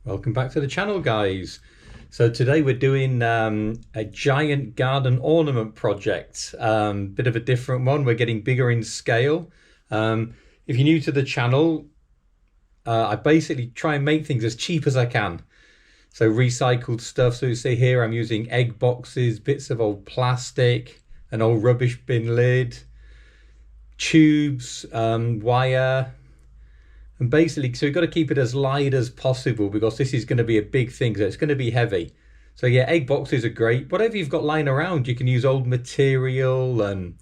Welcome back to the channel, guys. So today we're doing a giant garden ornament project. Bit of a different one. We're getting bigger in scale. If you're new to the channel, I basically try and make things as cheap as I can. So recycled stuff. So you see here I'm using egg boxes, bits of old plastic, an old rubbish bin lid, tubes, wire. And basically, so we've got to keep it as light as possible because this is going to be a big thing. So it's going to be heavy. So yeah, egg boxes are great. Whatever you've got lying around, you can use old material and,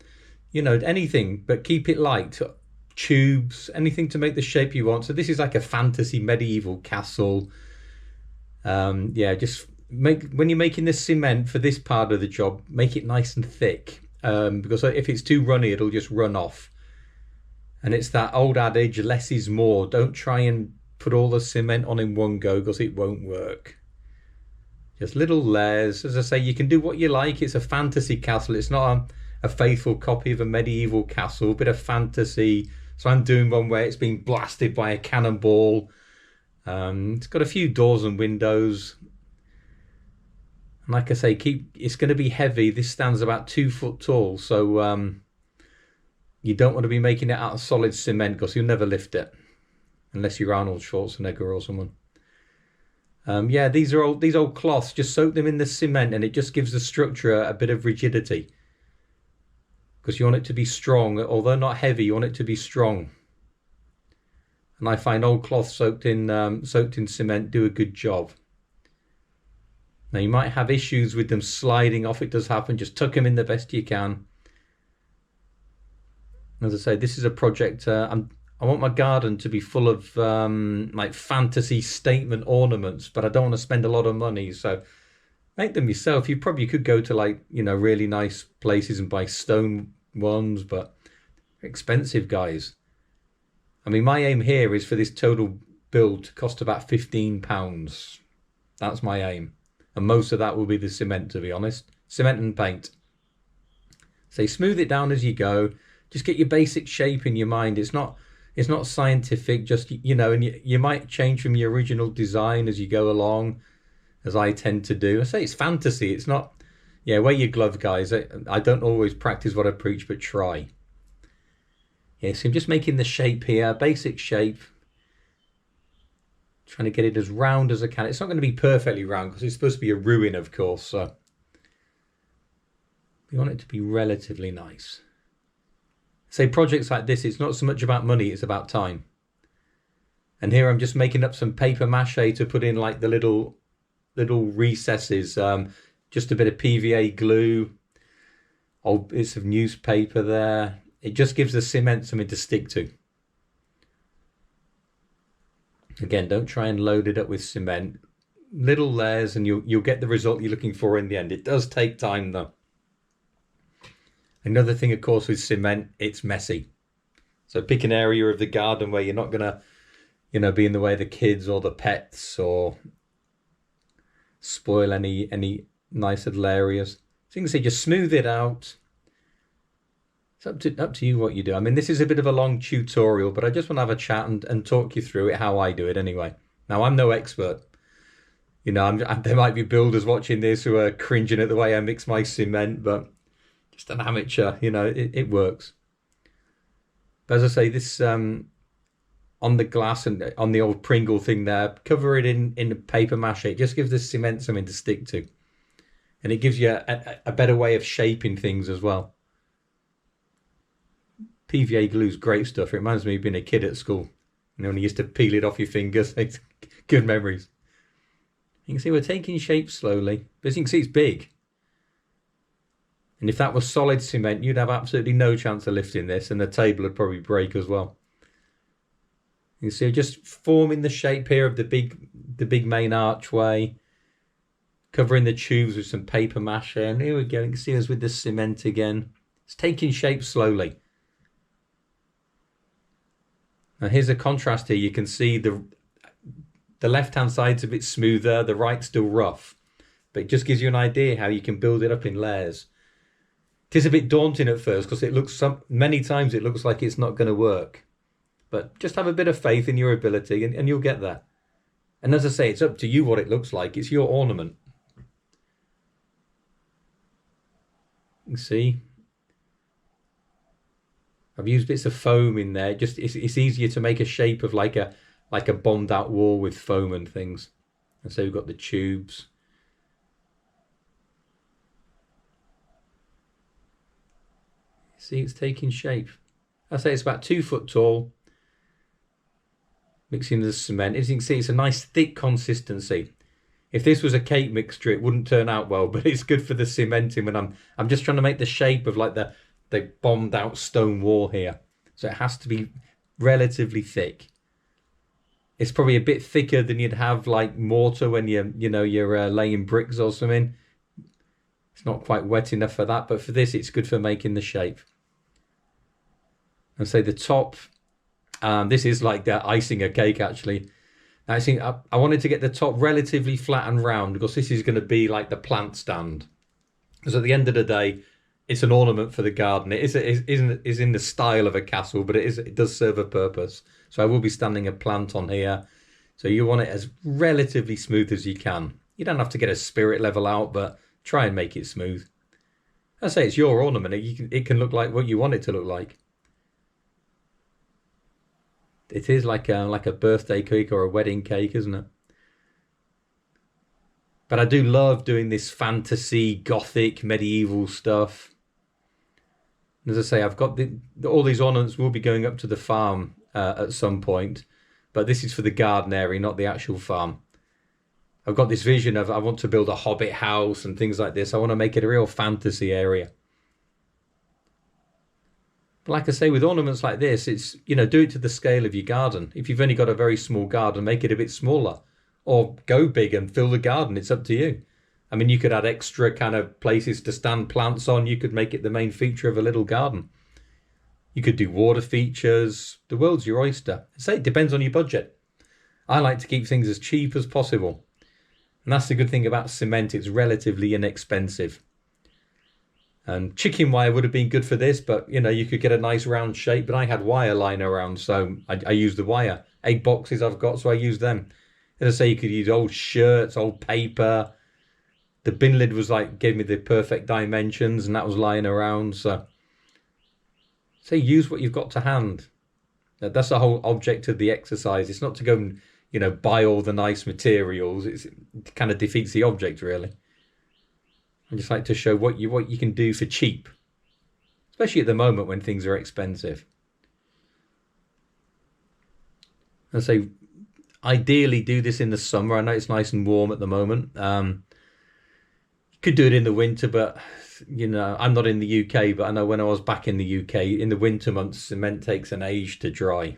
you know, anything, but keep it light. Tubes, anything to make the shape you want. So this is like a fantasy medieval castle. Yeah, just when you're making the cement for this part of the job, make it nice and thick. Because if it's too runny, it'll just run off. And it's that old adage, less is more. Don't try and put all the cement on in one go because it won't work. Just little layers. As I say, you can do what you like. It's a fantasy castle. It's not a faithful copy of a medieval castle, a bit of fantasy. So I'm doing one where it's being blasted by a cannonball. It's got a few doors and windows. And like I say, it's going to be heavy. This stands about 2 foot tall. So you don't want to be making it out of solid cement because you'll never lift it. Unless you're Arnold Schwarzenegger or someone. Yeah, these old cloths. Just soak them in the cement and it just gives the structure a bit of rigidity. Because you want it to be strong. Although not heavy, you want it to be strong. And I find old cloth soaked in cement do a good job. Now you might have issues with them sliding off. It does happen. Just tuck them in the best you can. As I say, this is a project. I want my garden to be full of like fantasy statement ornaments, but I don't want to spend a lot of money. So make them yourself. You probably could go to like, you know, really nice places and buy stone ones, but they're expensive, guys. I mean, my aim here is for this total build to cost about £15. That's my aim. And most of that will be the cement, to be honest. Cement and paint. So smooth it down as you go. Just get your basic shape in your mind. It's not scientific, just, you know, and you might change from your original design as you go along, as I tend to do. I say it's fantasy. It's not, yeah, wear your glove, guys. I don't always practice what I preach, but try. Yeah, so I'm just making the shape here, basic shape. Trying to get it as round as I can. It's not going to be perfectly round because it's supposed to be a ruin, of course. So we want it to be relatively nice. Say projects like this, it's not so much about money, it's about time. And here I'm just making up some paper mache to put in like the little recesses. Just a bit of PVA glue, old bits of newspaper there. It just gives the cement something to stick to. Again, don't try and load it up with cement. Little layers and you'll get the result you're looking for in the end. It does take time though. Another thing, of course, with cement, it's messy. So pick an area of the garden where you're not going to, you know, be in the way of the kids or the pets or spoil any nice little areas. So you can see, just smooth it out. It's up to you what you do. I mean, this is a bit of a long tutorial, but I just want to have a chat and talk you through it, how I do it anyway. Now, I'm no expert. You know, there might be builders watching this who are cringing at the way I mix my cement, but just an amateur, you know, it works. But as I say, this on the glass and on the old Pringle thing there, cover it in paper mache. It just gives the cement something to stick to. And it gives you a better way of shaping things as well. PVA glue's great stuff. It reminds me of being a kid at school. You know, when you used to peel it off your fingers. It's good memories. You can see we're taking shape slowly. But as you can see, it's big. And if that was solid cement, you'd have absolutely no chance of lifting this, and the table would probably break as well. You see, just forming the shape here of the big main archway, covering the tubes with some paper mache, and here we go. You can see us with the cement again. It's taking shape slowly. Now here's a contrast here. You can see the left-hand side's a bit smoother, the right's still rough, but it just gives you an idea how you can build it up in layers. It is a bit daunting at first because it looks many times it looks like it's not going to work. But just have a bit of faith in your ability and you'll get there. And as I say, it's up to you what it looks like. It's your ornament. You see, I've used bits of foam in there. Just it's easier to make a shape of like a bombed out wall with foam and things. And so we've got the tubes. See, it's taking shape. I say it's about 2 foot tall. Mixing the cement. As you can see, it's a nice thick consistency. If this was a cake mixture, it wouldn't turn out well, but it's good for the cementing when I'm just trying to make the shape of like the bombed out stone wall here. So it has to be relatively thick. It's probably a bit thicker than you'd have like mortar when you're laying bricks or something. It's not quite wet enough for that, but for this, it's good for making the shape. And say the top, this is like the icing a cake actually. I think I wanted to get the top relatively flat and round because this is going to be like the plant stand. Because at the end of the day, it's an ornament for the garden. It is in the style of a castle, but it does serve a purpose. So I will be standing a plant on here. So you want it as relatively smooth as you can. You don't have to get a spirit level out, but try and make it smooth. I say it's your ornament. It can look like what you want it to look like. It is like a birthday cake or a wedding cake, isn't it? But I do love doing this fantasy, Gothic, medieval stuff. As I say, I've got all these ornaments will be going up to the farm at some point, but this is for the garden area, not the actual farm. I've got this vision of I want to build a hobbit house and things like this. I want to make it a real fantasy area. But like I say, with ornaments like this, it's, do it to the scale of your garden. If you've only got a very small garden, make it a bit smaller. Or go big and fill the garden. It's up to you. I mean, you could add extra kind of places to stand plants on. You could make it the main feature of a little garden. You could do water features. The world's your oyster. I say it depends on your budget. I like to keep things as cheap as possible. And that's the good thing about cement. It's relatively inexpensive. And chicken wire would have been good for this, but you could get a nice round shape. But I had wire lying around, so I used the wire. Egg boxes I've got, so I used them. As I say, you could use old shirts, old paper. The bin lid was gave me the perfect dimensions, and that was lying around. So use what you've got to hand. That's the whole object of the exercise. It's not to go and buy all the nice materials. It kind of defeats the object really. I just like to show what you can do for cheap, especially at the moment when things are expensive. I say, ideally do this in the summer. I know it's nice and warm at the moment. You could do it in the winter, but I'm not in the UK. But I know when I was back in the UK, in the winter months, cement takes an age to dry.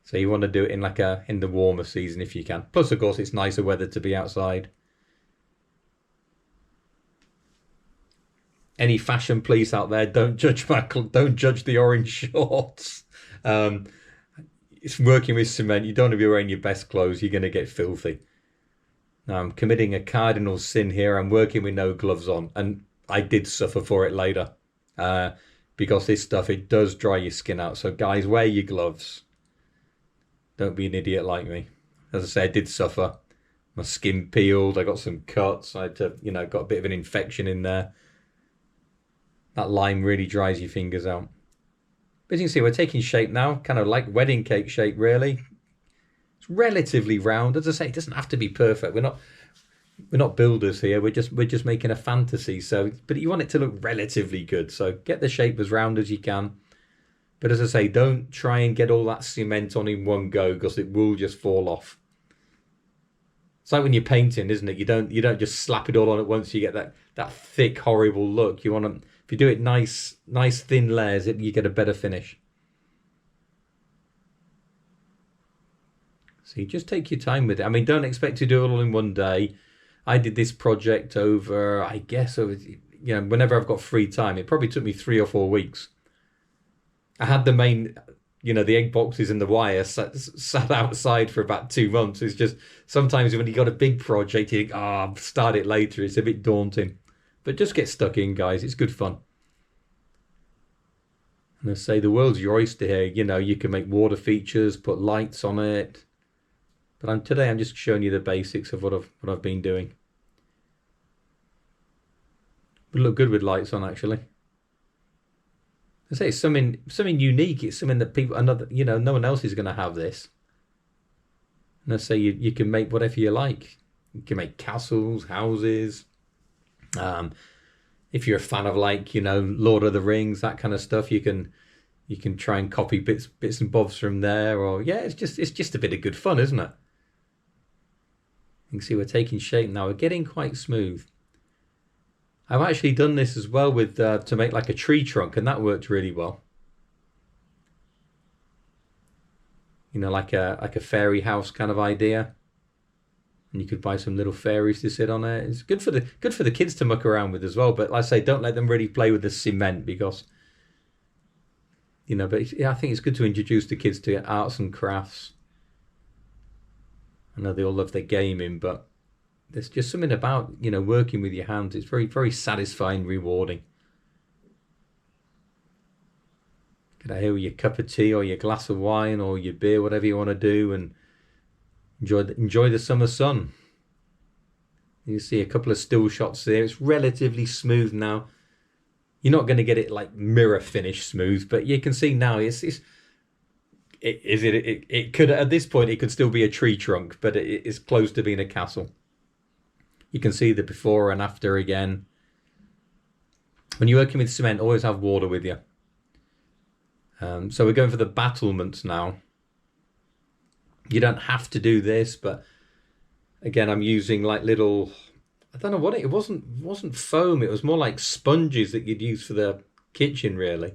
So you want to do it in the warmer season if you can. Plus, of course, it's nicer weather to be outside. Any fashion police out there, don't judge the orange shorts. It's working with cement. You don't want to be wearing your best clothes. You're going to get filthy. Now I'm committing a cardinal sin here. I'm working with no gloves on, and I did suffer for it later because this stuff, it does dry your skin out. So guys, wear your gloves. Don't be an idiot like me. As I say, I did suffer. My skin peeled. I got some cuts. I had to, got a bit of an infection in there. That lime really dries your fingers out. But as you can see, we're taking shape now, kind of like wedding cake shape, really. It's relatively round. As I say, it doesn't have to be perfect. We're not builders here. We're just making a fantasy. So, but you want it to look relatively good. So get the shape as round as you can. But as I say, don't try and get all that cement on in one go because it will just fall off. It's like when you're painting, isn't it? You don't just slap it all on at once. You get that thick, horrible look. You want to. If you do it nice thin layers, you get a better finish. So you just take your time with it. I mean, don't expect to do it all in one day. I did this project over, whenever I've got free time. It probably took me 3 or 4 weeks. I had the main, the egg boxes and the wire sat outside for about 2 months. It's just sometimes when you got a big project, you think, start it later. It's a bit daunting. But just get stuck in, guys. It's good fun. And I say the world's your oyster here. You know, you can make water features, put lights on it. But today I'm just showing you the basics of what I've been doing. Would look good with lights on, actually. I say it's something unique. It's something that no one else is going to have this. And I say you can make whatever you like. You can make castles, houses. If you're a fan of Lord of the Rings, that kind of stuff, you can try and copy bits and bobs from there. Or yeah, it's just a bit of good fun, isn't it? You can see we're taking shape now. We're getting quite smooth. I've actually done this as well with to make like a tree trunk, and that worked really well. You know, like a fairy house kind of idea. And you could buy some little fairies to sit on it. It's good for the kids to muck around with as well. But like I say, don't let them really play with the cement because, But yeah, I think it's good to introduce the kids to arts and crafts. I know they all love their gaming, but there's just something about working with your hands. It's very, very satisfying, rewarding. Get out here with your cup of tea or your glass of wine or your beer, whatever you want to do, and enjoy the summer sun. You see a couple of still shots there. It's relatively smooth now. You're not going to get it like mirror finish smooth, but you can see now it could at this point it could still be a tree trunk, but it's close to being a castle. You can see the before and after again. When you're working with cement, always have water with you. So we're going for the battlements now. You don't have to do this, but again, I'm using like little, I don't know what it wasn't foam. It was more like sponges that you'd use for the kitchen, really.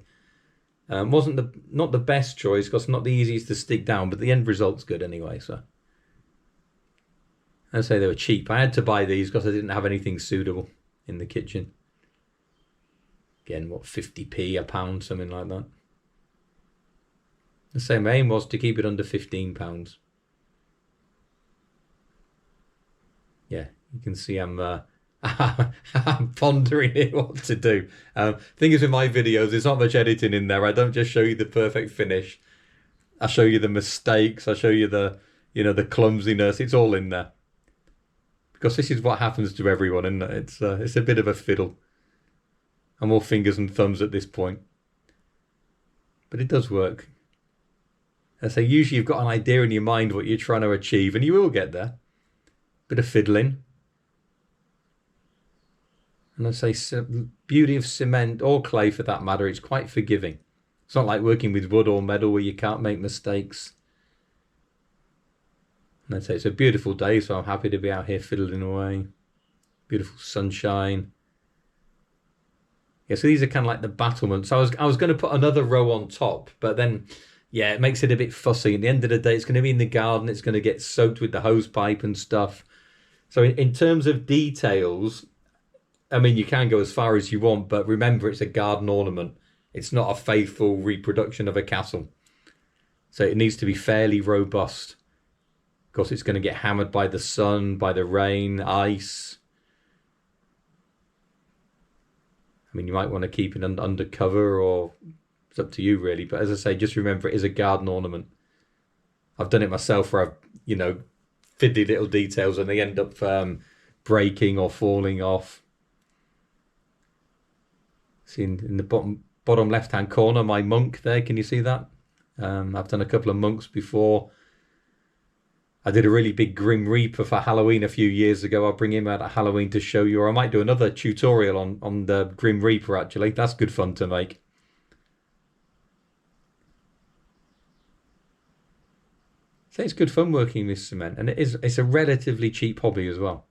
Wasn't not the best choice because it's not the easiest to stick down, but the end result's good anyway. So I'd say they were cheap. I had to buy these because I didn't have anything suitable in the kitchen. Again, what, 50p a pound, something like that. The same aim was to keep it under £15. Yeah, you can see I'm pondering here what to do. Thing is with my videos, there's not much editing in there. I don't just show you the perfect finish. I show you the mistakes. I show you the clumsiness. It's all in there. Because this is what happens to everyone, isn't it? It's a bit of a fiddle. I'm all fingers and thumbs at this point. But it does work. I say usually you've got an idea in your mind what you're trying to achieve, and you will get there. Bit of fiddling. And I say beauty of cement or clay for that matter, it's quite forgiving. It's not like working with wood or metal where you can't make mistakes. And I'd say it's a beautiful day, so I'm happy to be out here fiddling away. Beautiful sunshine. Yeah, so these are kind of like the battlements. I was going to put another row on top, but then, yeah, it makes it a bit fussy. At the end of the day, it's going to be in the garden. It's going to get soaked with the hose pipe and stuff. So in terms of details, I mean, you can go as far as you want, but remember, it's a garden ornament. It's not a faithful reproduction of a castle. So it needs to be fairly robust. Of course, it's going to get hammered by the sun, by the rain, ice. I mean, you might want to keep it under cover, or it's up to you, really. But as I say, just remember, it is a garden ornament. I've done it myself where I've, fiddly little details and they end up breaking or falling off. See in the bottom left-hand corner, my monk there. Can you see that? I've done a couple of monks before. I did a really big Grim Reaper for Halloween a few years ago. I'll bring him out at Halloween to show you, or I might do another tutorial on the Grim Reaper, actually. That's good fun to make. So it's good fun working with cement, and it's a relatively cheap hobby as well.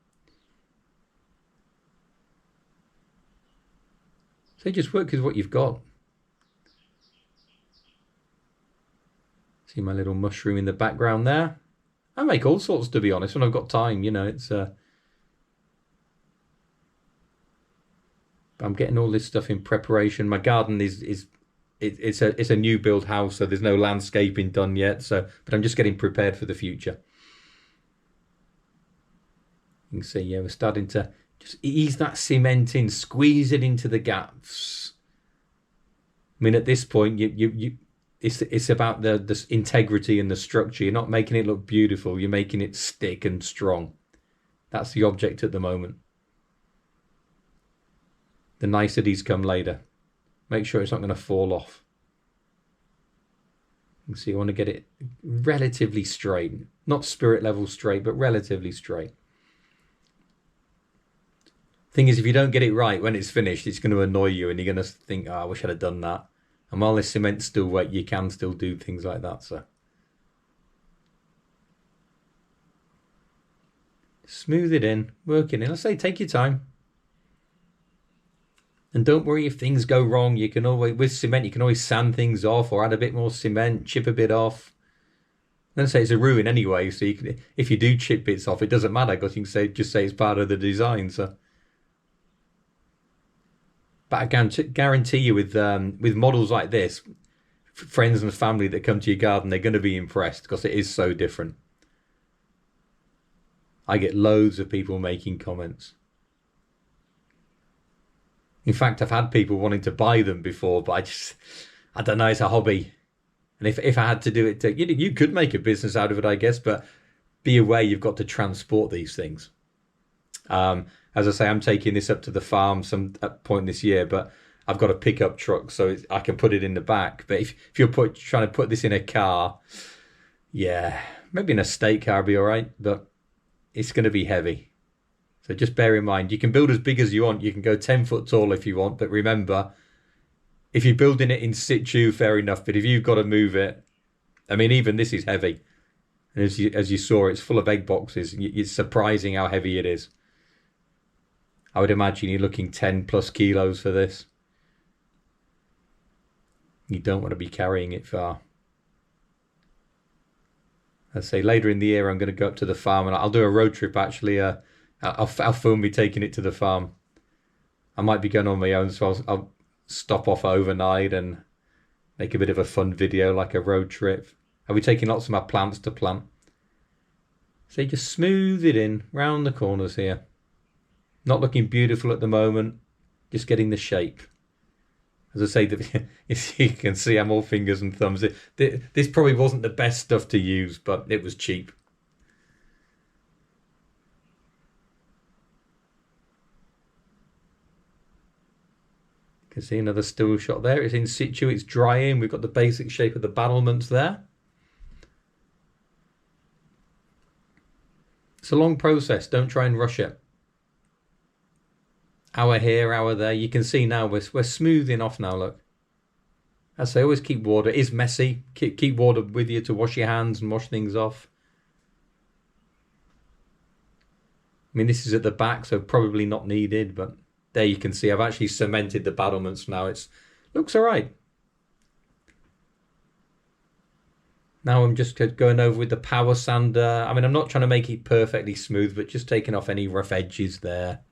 So just work with what you've got. See my little mushroom in the background there. I make all sorts, to be honest, when I've got time. It's I'm getting all this stuff in preparation. My garden it's a new build house, so there's no landscaping done yet. But I'm just getting prepared for the future. You can see, yeah, we're starting to Just ease that cement in, squeeze it into the gaps. I mean, at this point, it's about the integrity and the structure. You're not making it look beautiful. You're making it stick and strong. That's the object at the moment. The niceties come later. Make sure it's not going to fall off. You can see I want to get it relatively straight. Not spirit level straight, but relatively straight. Thing is, if you don't get it right when it's finished, it's going to annoy you and you're going to think, oh, I wish I'd have done that. And while the cement's still wet, you can still do things like that. So smooth it in, work it in. I say take your time. And don't worry if things go wrong. You can always, with cement, you can always sand things off or add a bit more cement, chip a bit off. Then say it's a ruin anyway. So you can, if you do chip bits off, it doesn't matter because you can say just say it's part of the design. So, but I guarantee you with models like this, friends and family that come to your garden, they're going to be impressed because it is so different. I get loads of people making comments. In fact, I've had people wanting to buy them before, but I don't know, it's a hobby. And if I had to do it, you could make a business out of it, I guess, but be aware you've got to transport these things. As I say, I'm taking this up to the farm some point this year, but I've got a pickup truck, so I can put it in the back. But if you're trying to put this in a car, yeah, maybe in a state car would be all right, but it's going to be heavy. So just bear in mind, you can build as big as you want. You can go 10 foot tall if you want. But remember, if you're building it in situ, fair enough. But if you've got to move it, I mean, even this is heavy. And as you saw, it's full of egg boxes. It's surprising how heavy it is. I would imagine you're looking 10 plus kilos for this. You don't want to be carrying it far. I'd say later in the year, I'm going to go up to the farm and I'll do a road trip actually. I'll film me taking it to the farm. I might be going on my own, so I'll stop off overnight and make a bit of a fun video, like a road trip. I'll be taking lots of my plants to plant. So you just smooth it in round the corners here. Not looking beautiful at the moment, just getting the shape. As I say, if you can see, I'm all fingers and thumbs. This probably wasn't the best stuff to use, but it was cheap. You can see another still shot there. It's in situ, it's drying. We've got the basic shape of the battlements there. It's a long process. Don't try and rush it. Hour here, hour there. You can see now we're smoothing off now, look. As I say, always keep water. It is messy. Keep water with you to wash your hands and wash things off. I mean, this is at the back, so probably not needed, but there you can see I've actually cemented the battlements now. It looks all right. Now I'm just going over with the power sander. I mean, I'm not trying to make it perfectly smooth, but just taking off any rough edges there.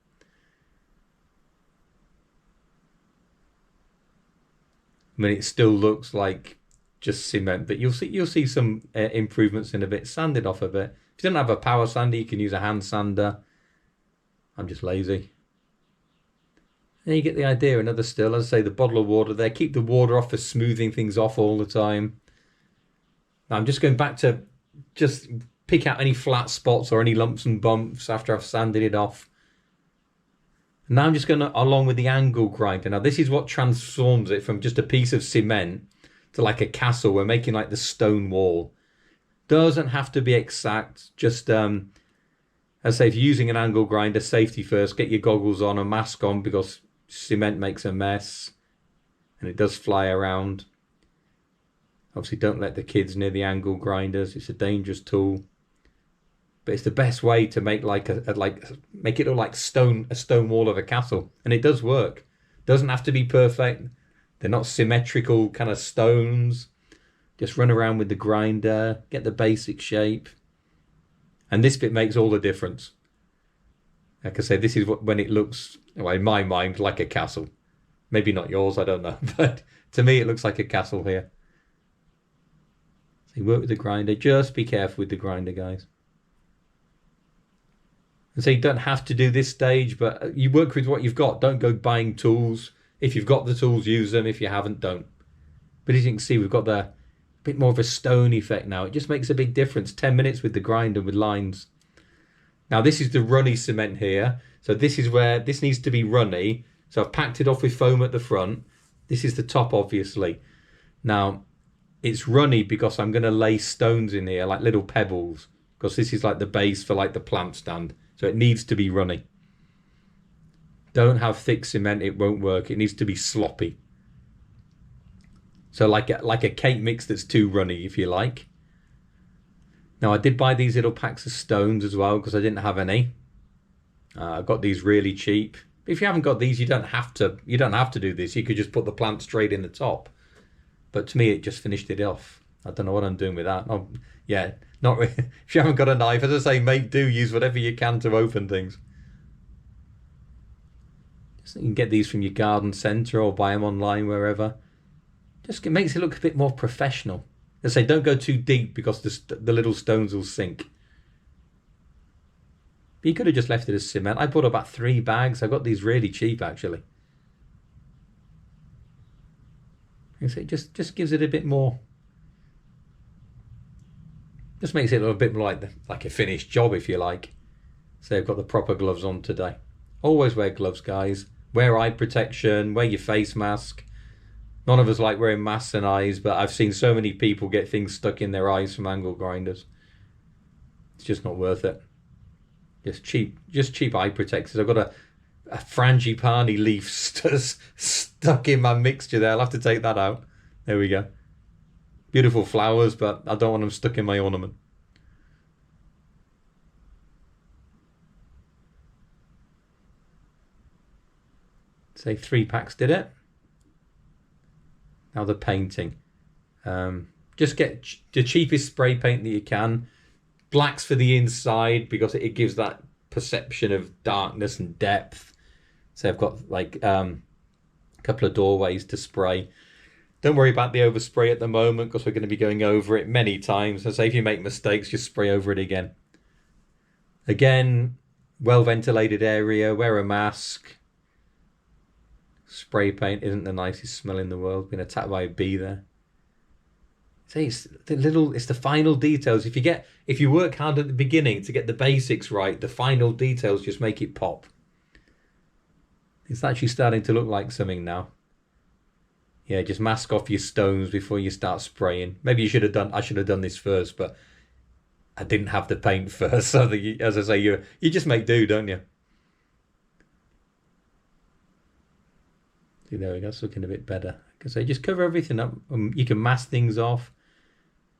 I mean, it still looks like just cement, but you'll see some improvements in a bit. Sand it off a bit. If you don't have a power sander, you can use a hand sander. I'm just lazy. There you get the idea. Another still, as I say, the bottle of water there. Keep the water off for smoothing things off all the time. Now I'm just going back to just pick out any flat spots or any lumps and bumps after I've sanded it off. Now I'm just going to, along with the angle grinder. Now this is what transforms it from just a piece of cement to like a castle. We're making like the stone wall. Doesn't have to be exact. Just, as I say, if you're using an angle grinder, safety first. Get your goggles on, a mask on, because cement makes a mess. And it does fly around. Obviously don't let the kids near the angle grinders. It's a dangerous tool. But it's the best way to make make it look like a stone wall of a castle, and it does work. Doesn't have to be perfect. They're not symmetrical kind of stones. Just run around with the grinder, get the basic shape, and this bit makes all the difference. Like I say, this is when it looks, well, in my mind, like a castle. Maybe not yours, I don't know, but to me it looks like a castle here. So you work with the grinder. Just be careful with the grinder, guys. And so you don't have to do this stage, but you work with what you've got. Don't go buying tools. If you've got the tools, use them. If you haven't, don't. But as you can see, we've got the bit more of a stone effect now. It just makes a big difference. 10 minutes with the grinder with lines. Now this is the runny cement here. So this is where this needs to be runny. So I've packed it off with foam at the front. This is the top, obviously. Now it's runny because I'm going to lay stones in here like little pebbles, because this is like the base for like the plant stand. So it needs to be runny. Don't have thick cement, it won't work. It needs to be sloppy. So like a cake mix that's too runny, if you like. Now I did buy these little packs of stones as well because I didn't have any. I got these really cheap. If you haven't got these, you don't have to do this. You could just put the plant straight in the top. But to me, it just finished it off. I don't know what I'm doing with that. Oh, yeah, not really. If you haven't got a knife, as I say, make do. Use whatever you can to open things. You can get these from your garden centre or buy them online, wherever. Just it makes it look a bit more professional. As I say, don't go too deep because the little stones will sink. But you could have just left it as cement. I bought about 3 bags. I got these really cheap, actually. So it just gives it a bit more. Just makes it look a bit more like a finished job, if you like. So I've got the proper gloves on today. Always wear gloves, guys. Wear eye protection. Wear your face mask. None of us like wearing masks and eyes, but I've seen so many people get things stuck in their eyes from angle grinders. It's just not worth it. Just cheap eye protectors. I've got a frangipani leaf stuck in my mixture there. I'll have to take that out. There we go. Beautiful flowers, but I don't want them stuck in my ornament. Say 3 packs did it. Now the painting. Just get the cheapest spray paint that you can. Black's for the inside because it gives that perception of darkness and depth. So I've got like a couple of doorways to spray. Don't worry about the overspray at the moment because we're going to be going over it many times. So say if you make mistakes, just spray over it again. Again, well ventilated area, wear a mask. Spray paint isn't the nicest smell in the world. Been attacked by a bee there. See, it's the final details. If you work hard at the beginning to get the basics right, the final details just make it pop. It's actually starting to look like something now. Yeah, just mask off your stones before you start spraying. Maybe I should have done this first, but I didn't have the paint first. So that as I say, you just make do, don't you? See, there we go. It's looking a bit better. Because they just cover everything up. You can mask things off.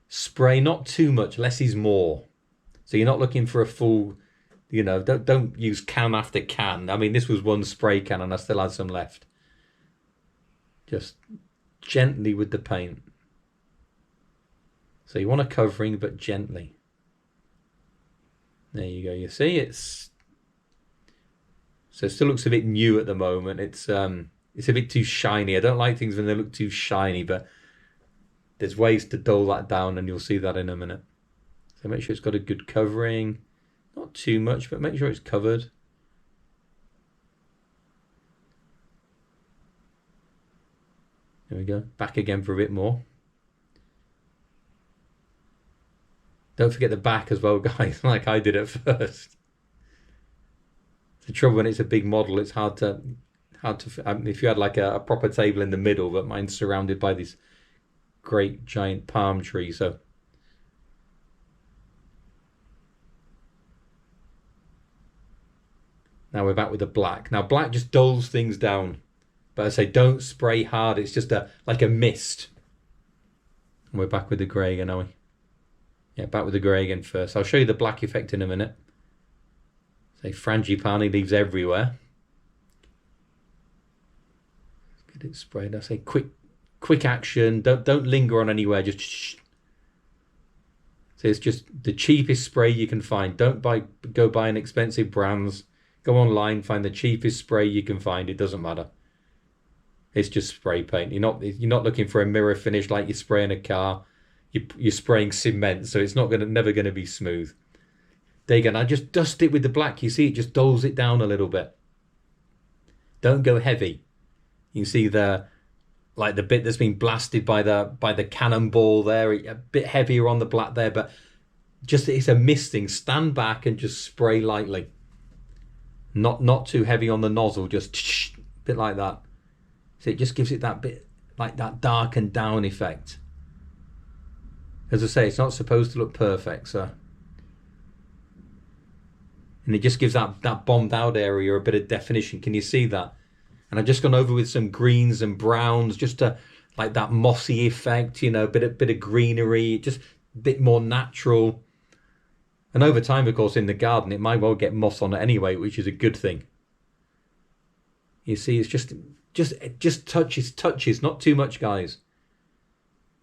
Spray not too much, less is more. So you're not looking for a full, don't use can after can. I mean, this was one spray can and I still had some left. Just gently with the paint. So you want a covering, but gently. There you go. You see, so it still looks a bit new at the moment. It's a bit too shiny. I don't like things when they look too shiny, but there's ways to dull that down, and you'll see that in a minute. So make sure it's got a good covering. Not too much, but make sure it's covered. There we go. Back again for a bit more. Don't forget the back as well, guys, like I did at first. The trouble when it's a big model, it's hard to if you had like a proper table in the middle, but mine's surrounded by this great giant palm tree. So now we're back with the black. Now black just dulls things down, but I say don't spray hard. It's just like a mist. And we're back with the grey again, are we? Yeah, back with the grey again first. I'll show you the black effect in a minute. Say frangipani leaves everywhere. Let's get it sprayed. I say quick action. Don't linger on anywhere. Just shh. So it's just the cheapest spray you can find. Don't go buy an expensive brands. Go online, find the cheapest spray you can find. It doesn't matter. It's just spray paint. You're not looking for a mirror finish like you spray in a car. You're spraying cement, so it's never going to be smooth. There you go. Now just dust it with the black. You see, it just dulls it down a little bit. Don't go heavy. You can see the bit that's been blasted by the cannonball there. A bit heavier on the black there, but just it's a misting. Stand back and just spray lightly. Not too heavy on the nozzle. Just a bit like that. So it just gives it that bit like that dark and down effect. As I say, it's not supposed to look perfect, so. And it just gives that bombed out area a bit of definition. Can you see that? And I've just gone over with some greens and browns, just to like that mossy effect, you know, bit of greenery, just a bit more natural. And over time, of course, in the garden, it might well get moss on it anyway, which is a good thing. You see, it's just touches, not too much, guys.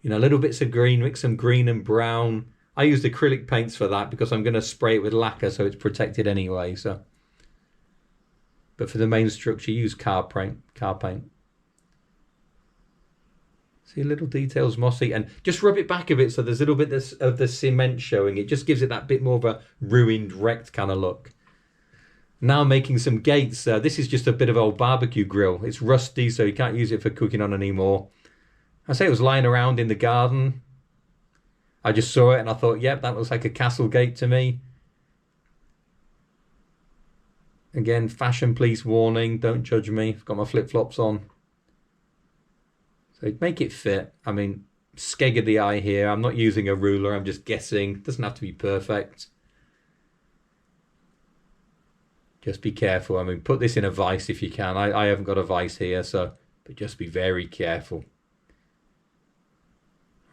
You know, little bits of green, mix some green and brown. I used acrylic paints for that because I'm going to spray it with lacquer so it's protected anyway. So, but for the main structure, use car paint. See, little details, mossy, and just rub it back a bit so there's a little bit of the cement showing. It just gives it that bit more of a ruined, wrecked kind of look. Now making some gates. This is just a bit of old barbecue grill. It's rusty, so you can't use it for cooking on anymore. I say it was lying around in the garden. I just saw it and I thought, yep, that looks like a castle gate to me. Again, fashion police warning, don't judge me. I've got my flip-flops on. So make it fit. I mean, skeg of the eye here. I'm not using a ruler, I'm just guessing. It doesn't have to be perfect. Just be careful. I mean, put this in a vise if you can. I haven't got a vise here, so but just be very careful.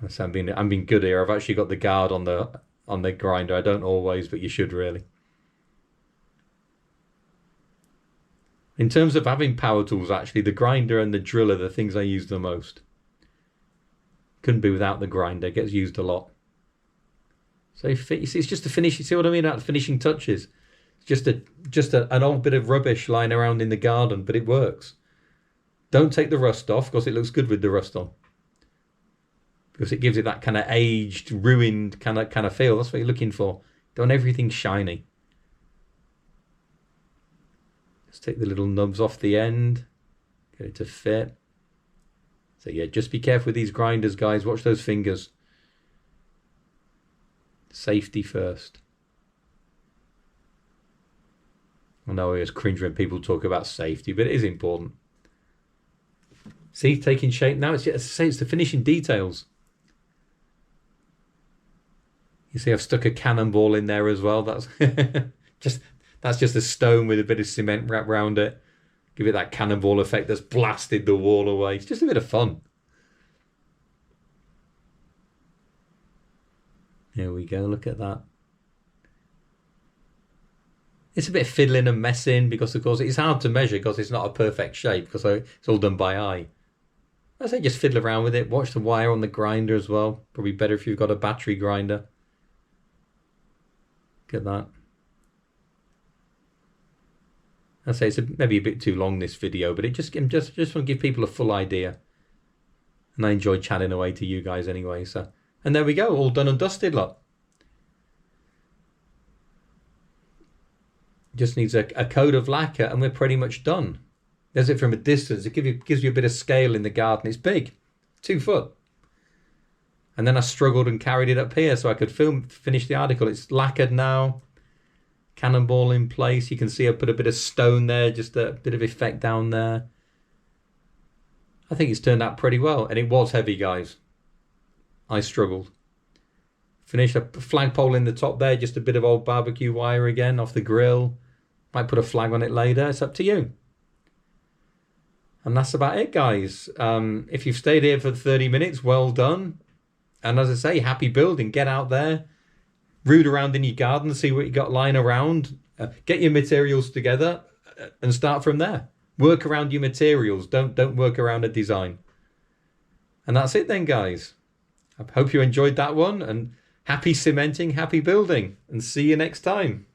So I'm being good here. I've actually got the guard on the grinder. I don't always, but you should really. In terms of having power tools, actually, the grinder and the drill are the things I use the most. Couldn't be without the grinder. It gets used a lot. So you see, it's just a finish. You see what I mean about finishing touches? It's just an old bit of rubbish lying around in the garden, but it works. Don't take the rust off because it looks good with the rust on. Because it gives it that kind of aged, ruined kind of feel. That's what you're looking for. Don't want everything shiny. Just take the little nubs off the end. Get it to fit. So yeah, just be careful with these grinders, guys. Watch those fingers. Safety first. I know it's cringe when people talk about safety, but it is important. See, taking shape now. It's the finishing details. You see, I've stuck a cannonball in there as well. That's just a stone with a bit of cement wrapped around it. Give it that cannonball effect that's blasted the wall away. It's just a bit of fun. There we go. Look at that. It's a bit fiddling and messing because, of course, it's hard to measure because it's not a perfect shape because it's all done by eye. I say just fiddle around with it. Watch the wire on the grinder as well. Probably better if you've got a battery grinder. Get that. I say it's maybe a bit too long, this video, but it just want to give people a full idea. And I enjoy chatting away to you guys anyway. So, and there we go, all done and dusted, look. Just needs a coat of lacquer and we're pretty much done. There's it from a distance. It gives you a bit of scale in the garden. It's big, 2 foot. And then I struggled and carried it up here so I could finish the article. It's lacquered now. Cannonball in place. You can see I put a bit of stone there, just a bit of effect down there. I think it's turned out pretty well. And it was heavy, guys. I struggled. Finished a flagpole in the top there, just a bit of old barbecue wire again off the grill. Might put a flag on it later. It's up to you. And that's about it, guys. If you've stayed here for 30 minutes, well done. And as I say, happy building. Get out there. Root around in your garden, see what you got lying around. Get your materials together and start from there. Work around your materials. Don't work around a design. And that's it then, guys. I hope you enjoyed that one. And happy cementing, happy building. And see you next time.